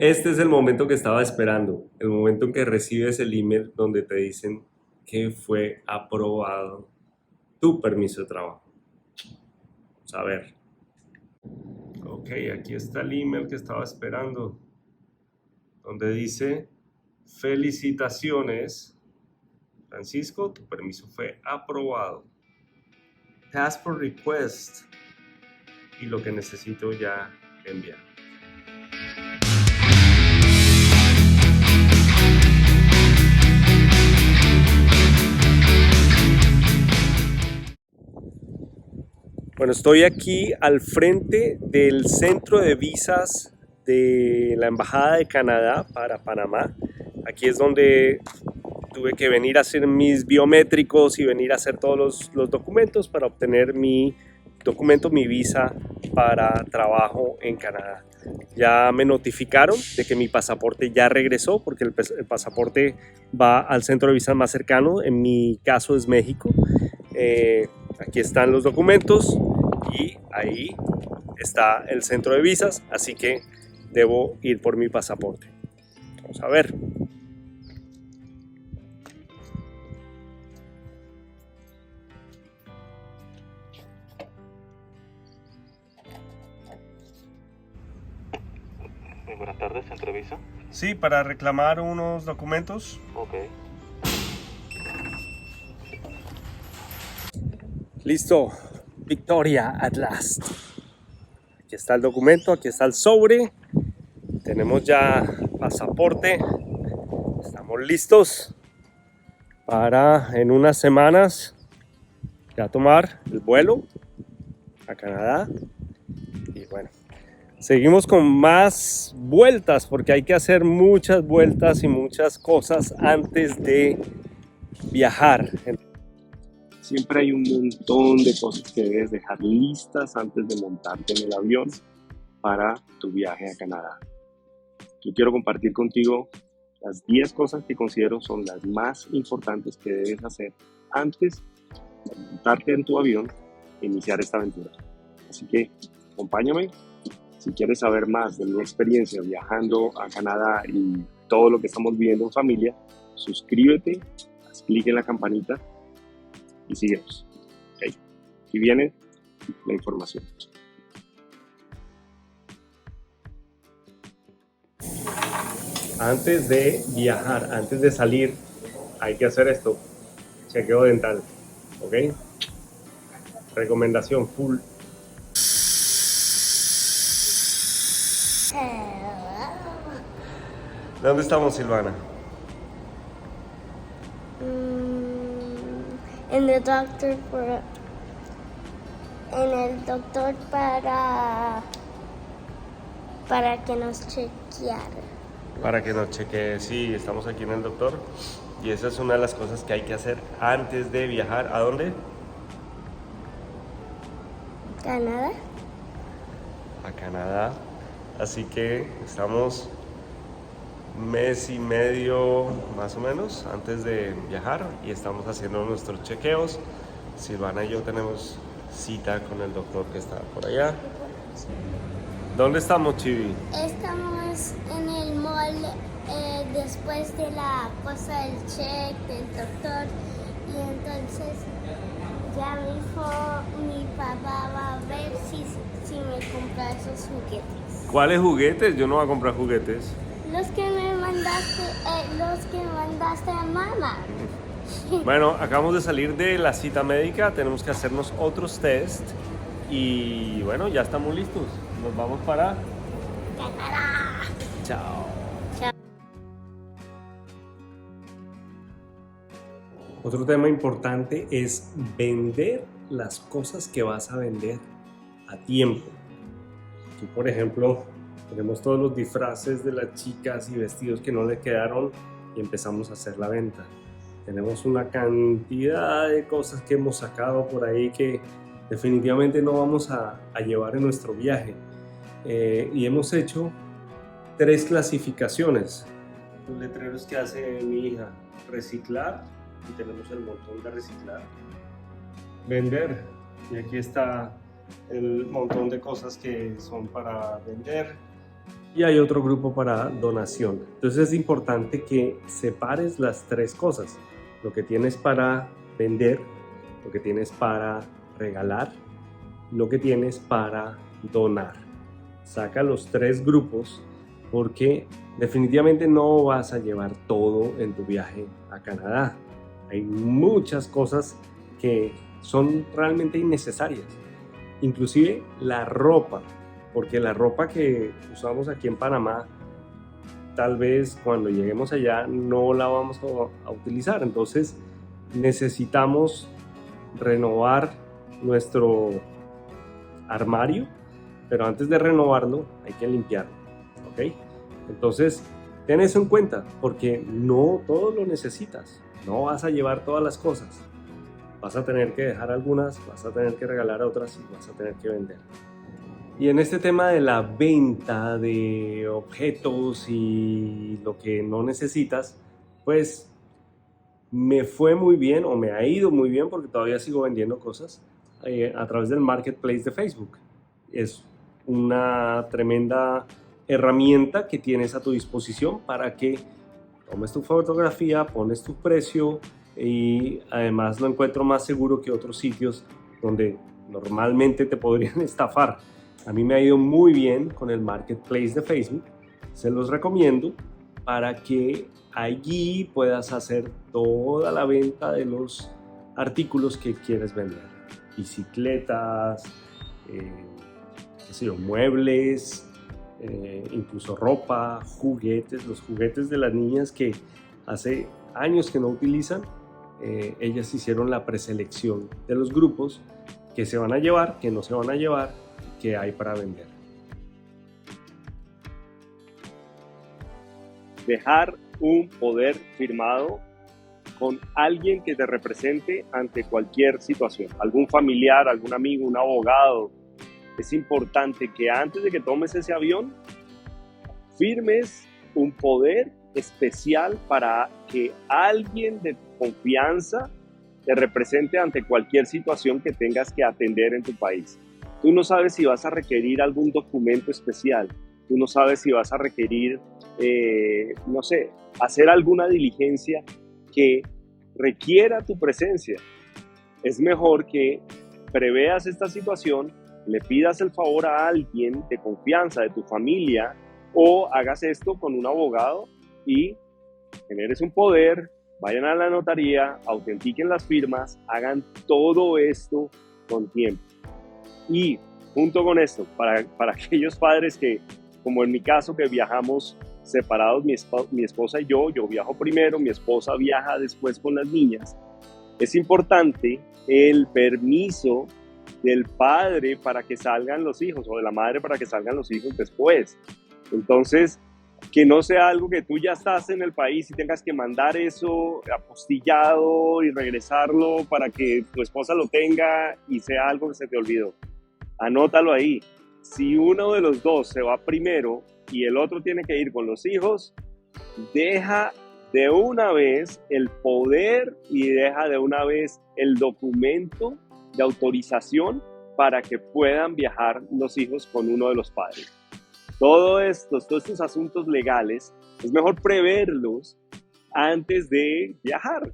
Este es el momento que estaba esperando, el momento en que recibes el email donde te dicen que fue aprobado tu permiso de trabajo. Vamos a ver. Ok, aquí está el email que estaba esperando, donde dice: felicitaciones, Francisco, tu permiso fue aprobado. Passport request y lo que necesito ya enviar. Bueno, estoy aquí al frente del centro de visas de la Embajada de Canadá para Panamá. Aquí es donde tuve que venir a hacer mis biométricos y venir a hacer todos los documentos para obtener mi documento, mi visa para trabajo en Canadá. Ya me notificaron de que mi pasaporte ya regresó porque el pasaporte va al centro de visas más cercano. En mi caso es México. Aquí están los documentos y ahí está el centro de visas, así que debo ir por mi pasaporte. Vamos a ver. Buenas tardes, ¿centro de visa? Sí, para reclamar unos documentos. Ok. Listo, Victoria at last. Aquí está el documento, aquí está el sobre. Tenemos ya pasaporte. Estamos listos para en unas semanas ya tomar el vuelo a Canadá. Y bueno, seguimos con más vueltas porque hay que hacer muchas vueltas y muchas cosas antes de viajar. Siempre hay un montón de cosas que debes dejar listas antes de montarte en el avión para tu viaje a Canadá. Yo quiero compartir contigo las 10 cosas que considero son las más importantes que debes hacer antes de montarte en tu avión e iniciar esta aventura. Así que acompáñame. Si quieres saber más de mi experiencia viajando a Canadá y todo lo que estamos viviendo en familia, suscríbete, haz clic en la campanita y síguenos. Okay. Aquí viene la información. Antes de viajar, antes de salir, hay que hacer esto: chequeo dental. ¿Ok? Recomendación full. ¿Dónde estamos, Silvana? En el doctor para que nos chequeara. Para que nos chequee. Sí, estamos aquí en el doctor. Y esa es una de las cosas que hay que hacer antes de viajar. ¿A dónde? Canadá. A Canadá. Así que estamos mes y medio más o menos antes de viajar y estamos haciendo nuestros chequeos. Silvana y yo tenemos cita con el doctor que está por allá. ¿Dónde estamos, Chivi? Estamos en el mall después de la cosa del check del doctor y entonces ya mi papá va a ver si me compra esos juguetes. ¿Cuáles juguetes? Yo no voy a comprar juguetes. Los que me mandaste a mamá. Bueno, acabamos de salir de la cita médica, tenemos que hacernos otros test y bueno, ya estamos listos. Nos vamos para Canadá. Chao. Otro tema importante es vender las cosas que vas a vender a tiempo. Aquí, por ejemplo, tenemos todos los disfraces de las chicas y vestidos que no le quedaron y empezamos a hacer la venta. Tenemos una cantidad de cosas que hemos sacado por ahí que definitivamente no vamos a llevar en nuestro viaje. Y hemos hecho 3 clasificaciones. Los letreros que hace mi hija: reciclar, y tenemos el montón de reciclar. Vender, y aquí está el montón de cosas que son para vender. y hay otro grupo para donación. Entonces es importante que separes las tres cosas, lo que tienes para vender, lo que tienes para regalar, lo que tienes para donar. Saca los tres grupos porque definitivamente no vas a llevar todo en tu viaje a Canadá. Hay muchas cosas que son realmente innecesarias, inclusive la ropa, porque la ropa que usamos aquí en Panamá, tal vez cuando lleguemos allá no la vamos a utilizar. Entonces necesitamos renovar nuestro armario, pero antes de renovarlo hay que limpiarlo, ¿ok? Entonces ten eso en cuenta, porque no todo lo necesitas, no vas a llevar todas las cosas, vas a tener que dejar algunas, vas a tener que regalar otras y vas a tener que vender. Y en este tema de la venta de objetos y lo que no necesitas, pues me fue muy bien, o me ha ido muy bien, porque todavía sigo vendiendo cosas a través del marketplace de Facebook. Es una tremenda herramienta que tienes a tu disposición para que tomes tu fotografía, pones tu precio, y además lo encuentro más seguro que otros sitios donde normalmente te podrían estafar. A mí me ha ido muy bien con el marketplace de Facebook, se los recomiendo para que allí puedas hacer toda la venta de los artículos que quieres vender. Bicicletas, muebles, incluso ropa, juguetes, los juguetes de las niñas que hace años que no utilizan. Ellas hicieron la preselección de los grupos que se van a llevar, que no se van a llevar, que hay para vender. Dejar un poder firmado con alguien que te represente ante cualquier situación, algún familiar, algún amigo, un abogado. Es importante que antes de que tomes ese avión, firmes un poder especial para que alguien de tu confianza te represente ante cualquier situación que tengas que atender en tu país. Tú no sabes si vas a requerir algún documento especial, tú no sabes si vas a requerir, hacer alguna diligencia que requiera tu presencia. Es mejor que preveas esta situación, le pidas el favor a alguien de confianza de tu familia, o hagas esto con un abogado y generes un poder, vayan a la notaría, autentiquen las firmas, hagan todo esto con tiempo. Y junto con esto, para aquellos padres que, como en mi caso, que viajamos separados, mi esposa y yo viajo primero, mi esposa viaja después con las niñas, es importante el permiso del padre para que salgan los hijos, o de la madre para que salgan los hijos después. Entonces, que no sea algo que tú ya estás en el país y tengas que mandar eso apostillado y regresarlo para que tu esposa lo tenga y sea algo que se te olvidó. Anótalo ahí. Si uno de los dos se va primero y el otro tiene que ir con los hijos, deja de una vez el poder y deja de una vez el documento de autorización para que puedan viajar los hijos con uno de los padres. Todos estos asuntos legales es mejor preverlos antes de viajar.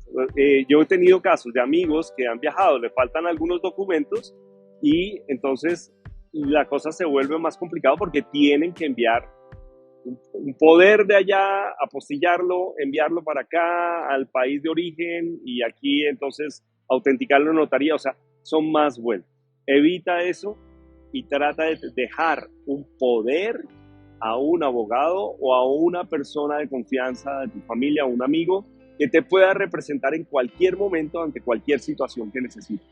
Yo he tenido casos de amigos que han viajado, le faltan algunos documentos y entonces la cosa se vuelve más complicada porque tienen que enviar un poder de allá, apostillarlo, enviarlo para acá al país de origen y aquí entonces autenticarlo en notaría. O sea, son más vueltas. Evita eso y trata de dejar un poder a un abogado o a una persona de confianza de tu familia o un amigo que te pueda representar en cualquier momento ante cualquier situación que necesites.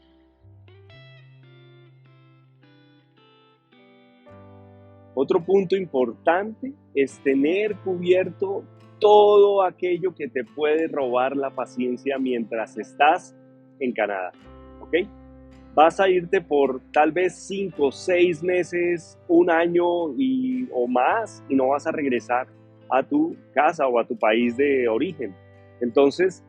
Otro punto importante es tener cubierto todo aquello que te puede robar la paciencia mientras estás en Canadá, ¿ok? Vas a irte por tal vez 5, 6 meses, un año o más y no vas a regresar a tu casa o a tu país de origen. Entonces,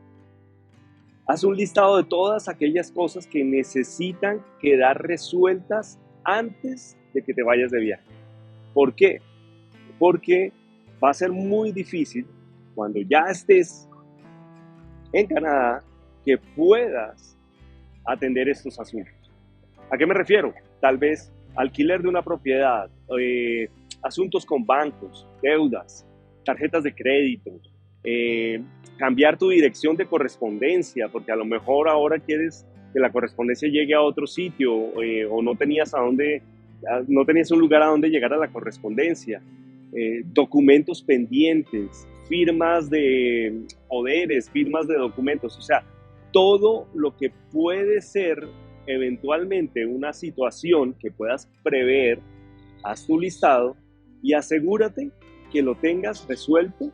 haz un listado de todas aquellas cosas que necesitan quedar resueltas antes de que te vayas de viaje. ¿Por qué? porque va a ser muy difícil cuando ya estés en Canadá que puedas atender estos asuntos. ¿A qué me refiero? Tal vez alquiler de una propiedad, asuntos con bancos, deudas, tarjetas de crédito, cambiar tu dirección de correspondencia, porque a lo mejor ahora quieres que la correspondencia llegue a otro sitio o no tenías un lugar a donde llegar a la correspondencia, documentos pendientes, firmas de poderes, firmas de documentos, o sea, todo lo que puede ser eventualmente una situación que puedas prever, haz tu listado y asegúrate que lo tengas resuelto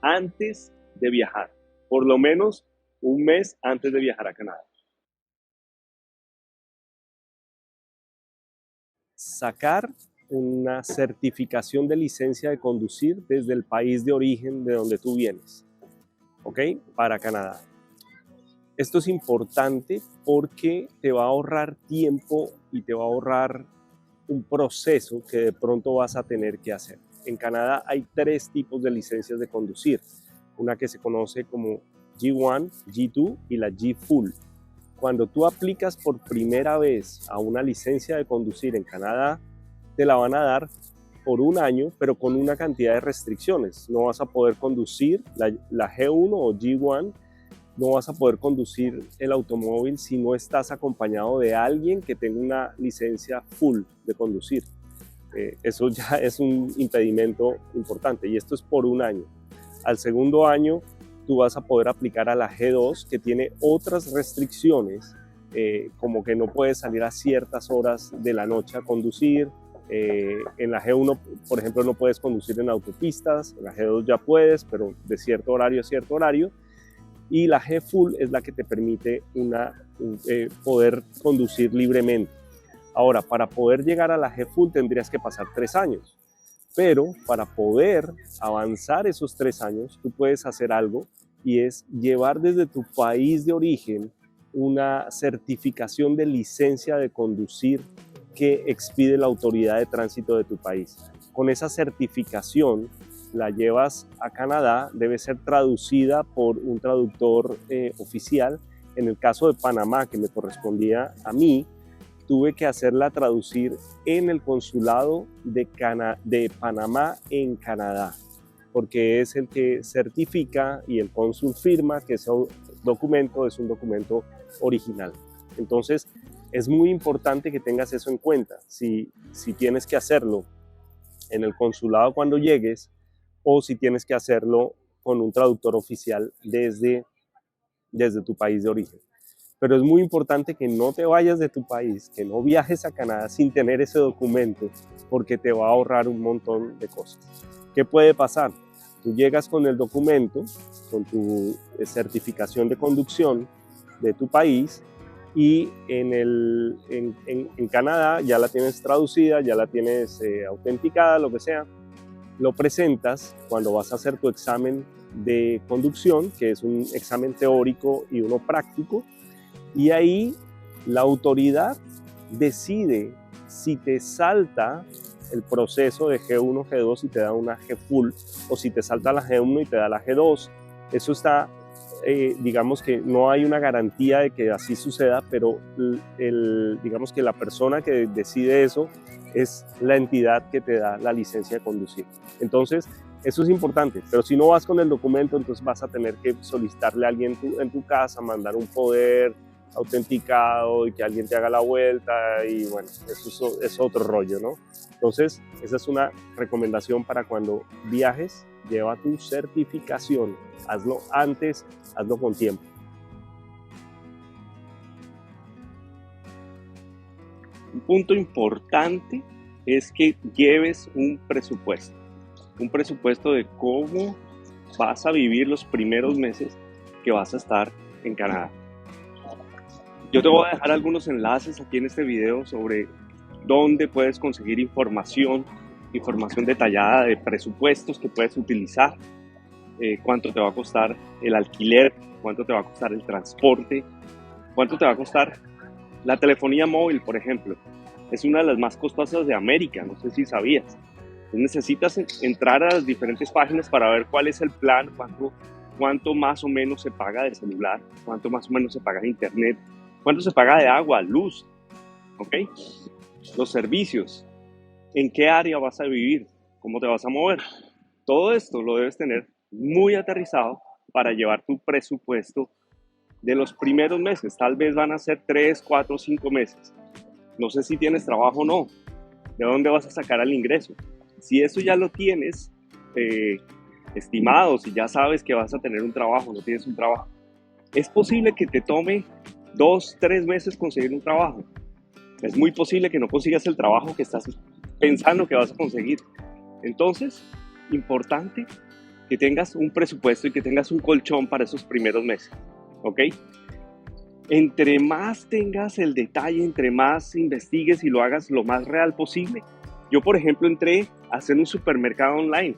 antes de viajar, por lo menos un mes antes de viajar a Canadá. Sacar una certificación de licencia de conducir desde el país de origen de donde tú vienes, ¿ok? Para Canadá. Esto es importante porque te va a ahorrar tiempo y te va a ahorrar un proceso que de pronto vas a tener que hacer. En Canadá hay 3 tipos de licencias de conducir. Una que se conoce como G1, G2 y la G Full. Cuando tú aplicas por primera vez a una licencia de conducir en Canadá, te la van a dar por un año, pero con una cantidad de restricciones. No vas a poder conducir la G1 o G1, no vas a poder conducir el automóvil si no estás acompañado de alguien que tenga una licencia full de conducir. Eso ya es un impedimento importante y esto es por un año. Al segundo año tú vas a poder aplicar a la G2, que tiene otras restricciones, como que no puedes salir a ciertas horas de la noche a conducir. En la G1, por ejemplo, no puedes conducir en autopistas. En la G2 ya puedes, pero de cierto horario a cierto horario. Y la G Full es la que te permite poder conducir libremente. Ahora, para poder llegar a la G Full tendrías que pasar 3 años. Pero para poder avanzar esos 3 años, tú puedes hacer algo y es llevar desde tu país de origen una certificación de licencia de conducir que expide la autoridad de tránsito de tu país. Con esa certificación la llevas a Canadá, debe ser traducida por un traductor oficial. En el caso de Panamá, que me correspondía a mí, tuve que hacerla traducir en el consulado de Panamá en Canadá, porque es el que certifica y el cónsul firma que ese documento es un documento original. Entonces, es muy importante que tengas eso en cuenta. Si tienes que hacerlo en el consulado cuando llegues, o si tienes que hacerlo con un traductor oficial desde tu país de origen. Pero es muy importante que no te vayas de tu país, que no viajes a Canadá sin tener ese documento, porque te va a ahorrar un montón de cosas. ¿Qué puede pasar? Tú llegas con el documento, con tu certificación de conducción de tu país, y en Canadá ya la tienes traducida, ya la tienes autenticada, lo que sea. Lo presentas cuando vas a hacer tu examen de conducción, que es un examen teórico y uno práctico, y ahí la autoridad decide si te salta el proceso de G1, G2 y te da una G Full, o si te salta la G1 y te da la G2. Eso está, digamos que no hay una garantía de que así suceda, pero digamos que la persona que decide eso es la entidad que te da la licencia de conducir. Entonces, eso es importante, pero si no vas con el documento, entonces vas a tener que solicitarle a alguien en tu casa, mandar un poder autenticado y que alguien te haga la vuelta, y bueno, eso es otro rollo, ¿no? Entonces, esa es una recomendación para cuando viajes. Lleva tu certificación, hazlo antes, hazlo con tiempo. Un punto importante es que lleves un presupuesto de cómo vas a vivir los primeros meses que vas a estar en Canadá. Yo te voy a dejar algunos enlaces aquí en este video sobre dónde puedes conseguir información detallada de presupuestos que puedes utilizar, cuánto te va a costar el alquiler, cuánto te va a costar el transporte, cuánto te va a costar la telefonía móvil, por ejemplo. Es una de las más costosas de América, no sé si sabías. Necesitas entrar a las diferentes páginas para ver cuál es el plan, cuánto más o menos se paga de celular, cuánto más o menos se paga de internet, cuánto se paga de agua, luz, ¿ok? Los servicios, en qué área vas a vivir, cómo te vas a mover. Todo esto lo debes tener muy aterrizado para llevar tu presupuesto de los primeros meses. Tal vez van a ser 3, 4, 5 meses. No sé si tienes trabajo o no. ¿De dónde vas a sacar el ingreso? Si eso ya lo tienes estimado, si ya sabes que vas a tener un trabajo, no tienes un trabajo, es posible que te tome 2, 3 meses conseguir un trabajo. Es muy posible que no consigas el trabajo que estás pensando que vas a conseguir. Entonces, importante que tengas un presupuesto y que tengas un colchón para esos primeros meses, ¿ok? Entre más tengas el detalle, entre más investigues y lo hagas lo más real posible. Yo, por ejemplo, entré a hacer un supermercado online.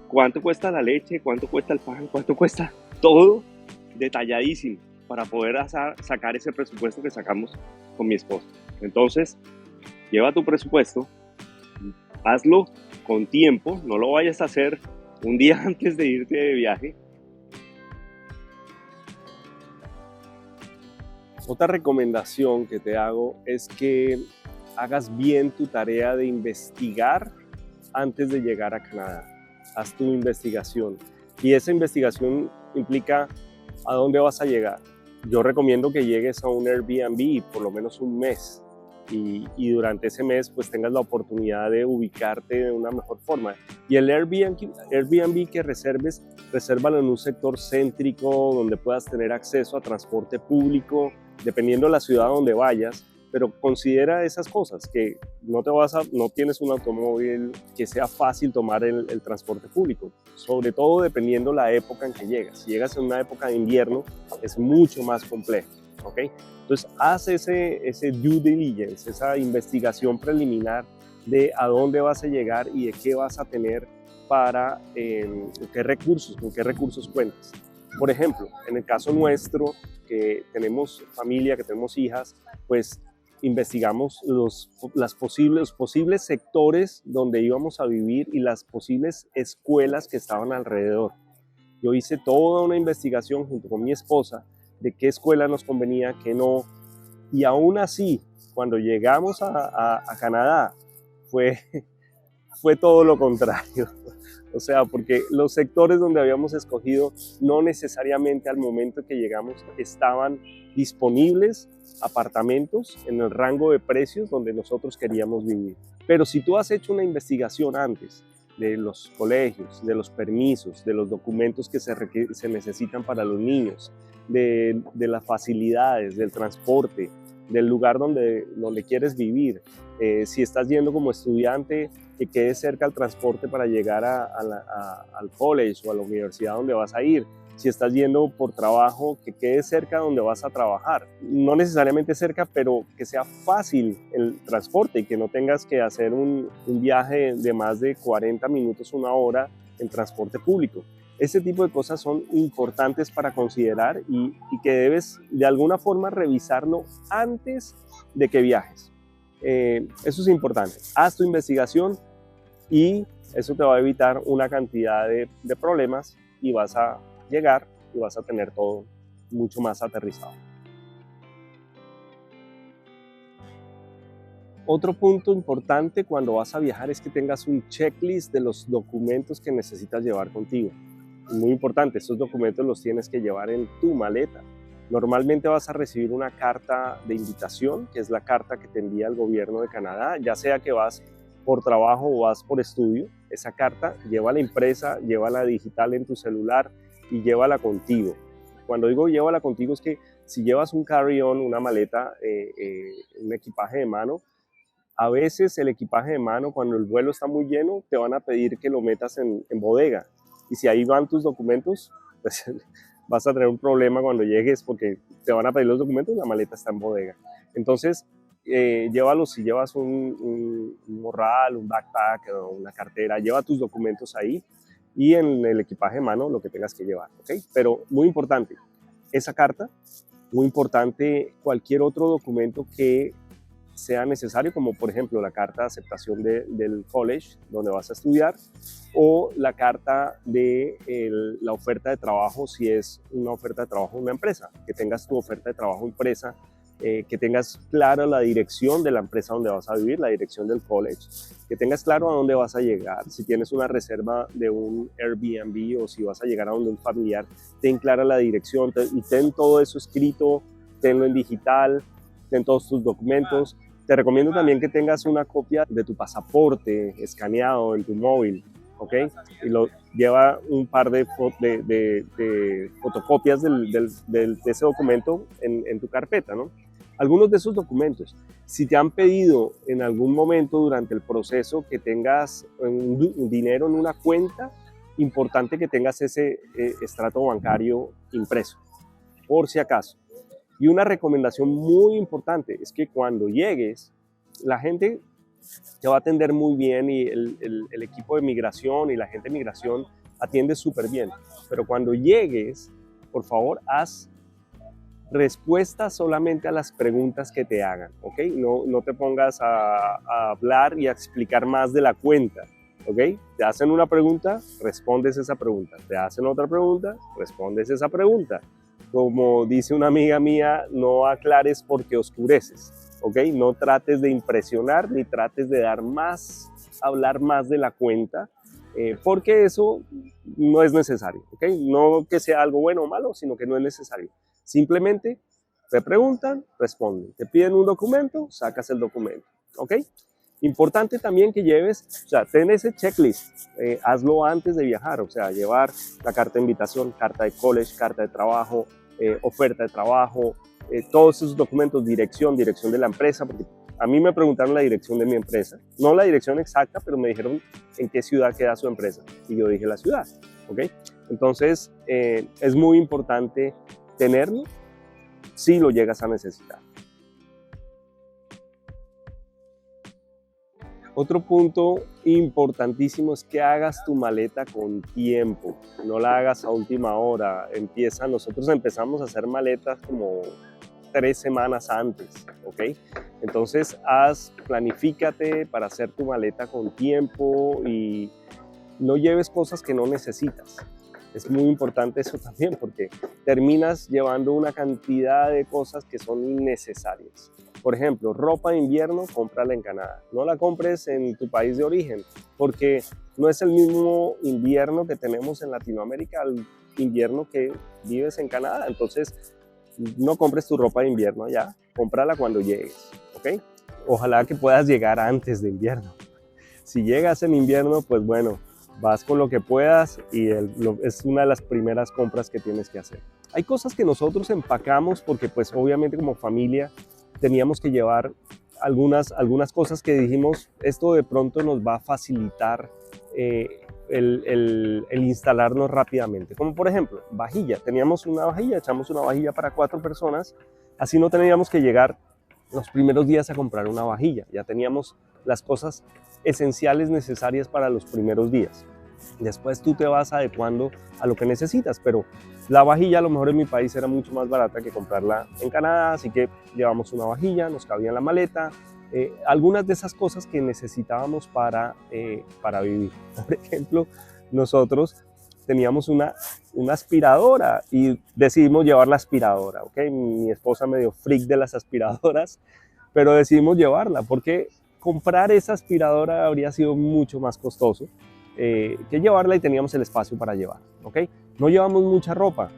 ¿Cuánto cuesta la leche? ¿Cuánto cuesta el pan? ¿Cuánto cuesta? Todo detalladísimo para poder sacar ese presupuesto que sacamos con mi esposa. Entonces, lleva tu presupuesto, hazlo con tiempo, no lo vayas a hacer un día antes de irte de viaje. Otra recomendación que te hago es que hagas bien tu tarea de investigar antes de llegar a Canadá. Haz tu investigación. Y esa investigación implica a dónde vas a llegar. Yo recomiendo que llegues a un Airbnb por lo menos un mes. Y durante ese mes pues tengas la oportunidad de ubicarte de una mejor forma. Y el Airbnb que reserves, resérvalo en un sector céntrico donde puedas tener acceso a transporte público, dependiendo de la ciudad donde vayas, pero considera esas cosas, que no tienes un automóvil, que sea fácil tomar el transporte público, sobre todo dependiendo la época en que llegas. Si llegas en una época de invierno, es mucho más complejo, ¿ok? Entonces, haz ese due diligence, esa investigación preliminar de a dónde vas a llegar y de qué vas a tener para con qué recursos cuentas. Por ejemplo, en el caso nuestro, que tenemos familia, que tenemos hijas, pues investigamos los posibles sectores donde íbamos a vivir y las posibles escuelas que estaban alrededor. Yo hice toda una investigación junto con mi esposa de qué escuela nos convenía, qué no, y aún así, cuando llegamos a Canadá, fue todo lo contrario. O sea, porque los sectores donde habíamos escogido no necesariamente al momento que llegamos estaban disponibles apartamentos en el rango de precios donde nosotros queríamos vivir. Pero si tú has hecho una investigación antes de los colegios, de los permisos, de los documentos que se necesitan para los niños, de las facilidades, del transporte, del lugar donde quieres vivir, si estás yendo como estudiante, que quede cerca el transporte para llegar al college o a la universidad donde vas a ir. Si estás yendo por trabajo, que quede cerca donde vas a trabajar. No necesariamente cerca, pero que sea fácil el transporte y que no tengas que hacer un viaje de más de 40 minutos, una hora en transporte público. Ese tipo de cosas son importantes para considerar y que debes de alguna forma revisarlo antes de que viajes. Eso es importante. Haz tu investigación y eso te va a evitar una cantidad de problemas y vas a llegar y vas a tener todo mucho más aterrizado. Otro punto importante cuando vas a viajar es que tengas un checklist de los documentos que necesitas llevar contigo. Muy importante, estos documentos los tienes que llevar en tu maleta. Normalmente vas a recibir una carta de invitación, que es la carta que te envía el gobierno de Canadá, ya sea que vas por trabajo o vas por estudio. Esa carta, llévala impresa, llévala digital en tu celular y llévala contigo. Cuando digo llévala contigo es que si llevas un carry-on, una maleta, un equipaje de mano, a veces el equipaje de mano, cuando el vuelo está muy lleno, te van a pedir que lo metas en bodega. Y si ahí van tus documentos, pues vas a tener un problema cuando llegues porque te van a pedir los documentos y la maleta está en bodega. Entonces, llévalos si llevas un morral, un backpack o una cartera, lleva tus documentos ahí y en el equipaje de mano lo que tengas que llevar, ¿ok? Pero muy importante, esa carta, muy importante cualquier otro documento que sea necesario, como por ejemplo la carta de aceptación del college donde vas a estudiar, o la carta de la oferta de trabajo si es una oferta de trabajo en una empresa, que tengas tu oferta de trabajo impresa, que tengas clara la dirección de la empresa donde vas a vivir, la dirección del college, que tengas claro a dónde vas a llegar, si tienes una reserva de un Airbnb o si vas a llegar a donde un familiar, ten clara la dirección y ten todo eso escrito, tenlo en digital, ten todos tus documentos. Te recomiendo también que tengas una copia de tu pasaporte escaneado en tu móvil, ¿ok? Y lo lleva un par de fotocopias de ese documento en tu carpeta, ¿no? Algunos de esos documentos, si te han pedido en algún momento durante el proceso que tengas un dinero en una cuenta, importante que tengas ese extracto bancario impreso, por si acaso. Y una recomendación muy importante es que cuando llegues, la gente te va a atender muy bien y el equipo de migración y la gente de migración atiende súper bien. Pero cuando llegues, por favor, haz respuestas solamente a las preguntas que te hagan, ¿ok? No te pongas a hablar y a explicar más de la cuenta, ¿ok? Te hacen una pregunta, respondes esa pregunta. Te hacen otra pregunta, respondes esa pregunta. Como dice una amiga mía, no aclares porque oscureces, ¿ok? No trates de impresionar ni trates de hablar más de la cuenta, porque eso no es necesario, ¿ok? No que sea algo bueno o malo, sino que no es necesario. Simplemente te preguntan, responden. Te piden un documento, sacas el documento, ¿ok? Importante también que lleves, o sea, ten ese checklist, hazlo antes de viajar, o sea, llevar la carta de invitación, carta de college, carta de trabajo, oferta de trabajo, todos esos documentos, dirección de la empresa, porque a mí me preguntaron la dirección de mi empresa, no la dirección exacta, pero me dijeron en qué ciudad queda su empresa, y yo dije la ciudad, ¿ok? Entonces, es muy importante tenerlo si lo llegas a necesitar. Otro punto importantísimo es que hagas tu maleta con tiempo, no la hagas a última hora. Nosotros empezamos a hacer maletas como 3 semanas antes, ¿ok? Entonces planifícate para hacer tu maleta con tiempo y no lleves cosas que no necesitas. Es muy importante eso también porque terminas llevando una cantidad de cosas que son innecesarias. Por ejemplo, ropa de invierno, cómprala en Canadá. No la compres en tu país de origen porque no es el mismo invierno que tenemos en Latinoamérica al invierno que vives en Canadá. Entonces, no compres tu ropa de invierno allá, cómprala cuando llegues, ¿ok? Ojalá que puedas llegar antes de invierno. Si llegas en invierno, pues bueno, vas con lo que puedas y es una de las primeras compras que tienes que hacer. Hay cosas que nosotros empacamos porque pues obviamente como familia teníamos que llevar algunas cosas que dijimos, esto de pronto nos va a facilitar el instalarnos rápidamente. Como por ejemplo, vajilla. Teníamos una vajilla, echamos una vajilla para 4 personas, así no teníamos que llegar los primeros días a comprar una vajilla. Ya teníamos las cosas esenciales necesarias para los primeros días. Después tú te vas adecuando a lo que necesitas, pero la vajilla a lo mejor en mi país era mucho más barata que comprarla en Canadá, así que llevamos una vajilla, nos cabía en la maleta, algunas de esas cosas que necesitábamos para vivir. Por ejemplo, nosotros teníamos una aspiradora y decidimos llevar la aspiradora, ¿ok? Mi esposa medio freak de las aspiradoras, pero decidimos llevarla porque comprar esa aspiradora habría sido mucho más costoso que llevarla y teníamos el espacio para llevar, ¿ok? No llevamos mucha ropa,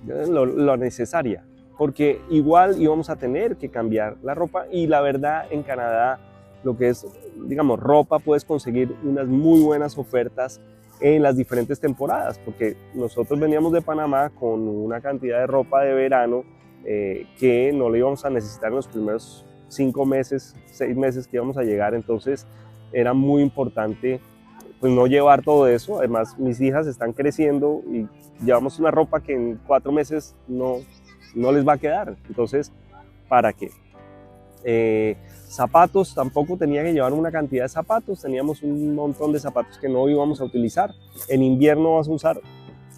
lo necesaria, porque igual íbamos a tener que cambiar la ropa y la verdad en Canadá lo que es, digamos, ropa puedes conseguir unas muy buenas ofertas en las diferentes temporadas, porque nosotros veníamos de Panamá con una cantidad de ropa de verano que no la íbamos a necesitar en los primeros 5 meses, 6 meses que íbamos a llegar, entonces era muy importante pues no llevar todo eso. Además mis hijas están creciendo y llevamos una ropa que en 4 meses no les va a quedar, entonces ¿para qué? Zapatos, tampoco tenía que llevar una cantidad de zapatos, teníamos un montón de zapatos que no íbamos a utilizar. En invierno vas a usar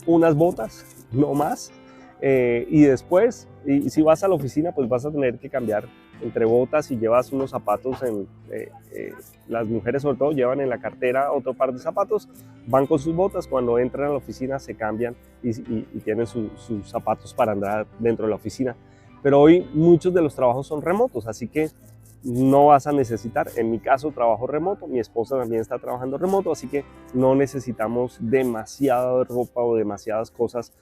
unas botas, no más, y después, y si vas a la oficina, pues vas a tener que cambiar entre botas y llevas unos zapatos, las mujeres sobre todo llevan en la cartera otro par de zapatos, van con sus botas, cuando entran a la oficina se cambian y tienen sus zapatos para andar dentro de la oficina. Pero hoy muchos de los trabajos son remotos, así que no vas a necesitar, en mi caso trabajo remoto, mi esposa también está trabajando remoto, así que no necesitamos demasiada ropa o demasiadas cosas,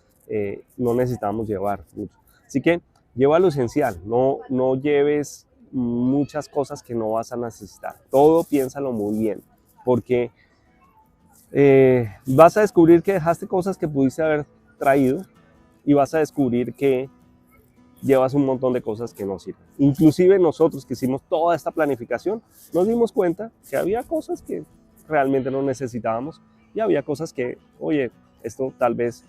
no necesitamos llevar mucho. Así que lleva lo esencial, no lleves muchas cosas que no vas a necesitar. Todo piénsalo muy bien, porque vas a descubrir que dejaste cosas que pudiste haber traído y vas a descubrir que llevas un montón de cosas que no sirven. Inclusive nosotros que hicimos toda esta planificación, nos dimos cuenta que había cosas que realmente no necesitábamos y había cosas que, oye, esto tal vez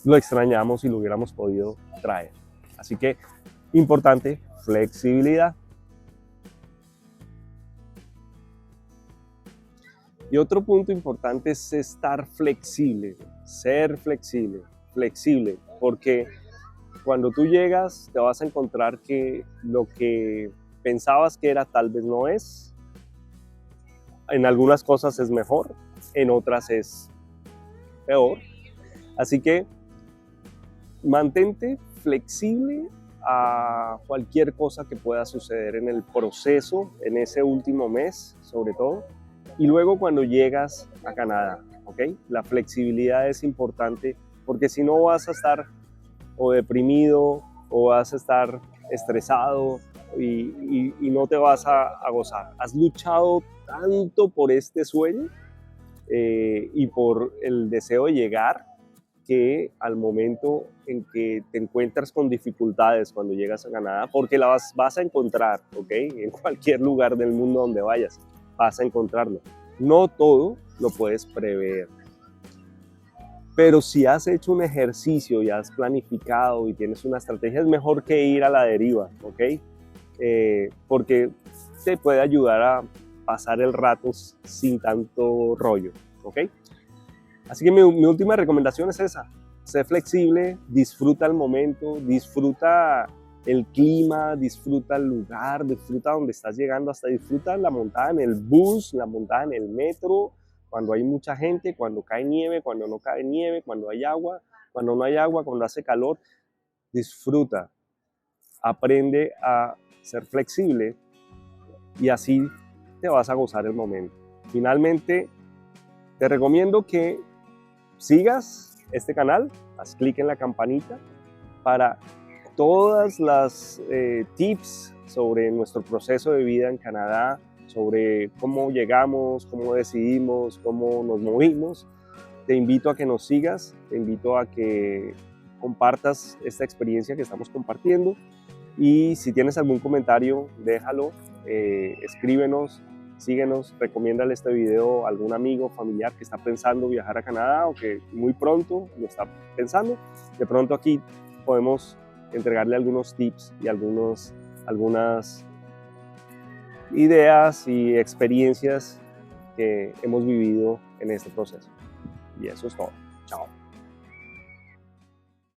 lo extrañamos y lo hubiéramos podido traer. Así que, importante, flexibilidad. Y otro punto importante es estar flexible, ser flexible, porque cuando tú llegas te vas a encontrar que lo que pensabas que era tal vez no es. En algunas cosas es mejor, en otras es peor. Así que mantente flexible a cualquier cosa que pueda suceder en el proceso, en ese último mes sobre todo, y luego cuando llegas a Canadá, ¿ok? La flexibilidad es importante porque si no vas a estar o deprimido o vas a estar estresado y no te vas a gozar. Has luchado tanto por este sueño y por el deseo de llegar, que al momento en que te encuentras con dificultades cuando llegas a Canadá, porque las vas a encontrar, ¿ok? En cualquier lugar del mundo donde vayas, vas a encontrarlo. No todo lo puedes prever. Pero si has hecho un ejercicio y has planificado y tienes una estrategia, es mejor que ir a la deriva, ¿ok? Porque te puede ayudar a pasar el rato sin tanto rollo, ¿ok? Así que mi última recomendación es esa. Sé flexible, disfruta el momento, disfruta el clima, disfruta el lugar, disfruta donde estás llegando, hasta disfruta la montada en el bus, la montada en el metro, cuando hay mucha gente, cuando cae nieve, cuando no cae nieve, cuando hay agua, cuando no hay agua, cuando hace calor. Disfruta, aprende a ser flexible y así te vas a gozar el momento. Finalmente, te recomiendo que sigas este canal, haz clic en la campanita para todas las tips sobre nuestro proceso de vida en Canadá, sobre cómo llegamos, cómo decidimos, cómo nos movimos. Te invito a que nos sigas, te invito a que compartas esta experiencia que estamos compartiendo y si tienes algún comentario, déjalo, escríbenos, síguenos, recomiéndale este video a algún amigo, familiar que está pensando viajar a Canadá o que muy pronto lo está pensando. De pronto aquí podemos entregarle algunos tips y algunas ideas y experiencias que hemos vivido en este proceso. Y eso es todo. Chao.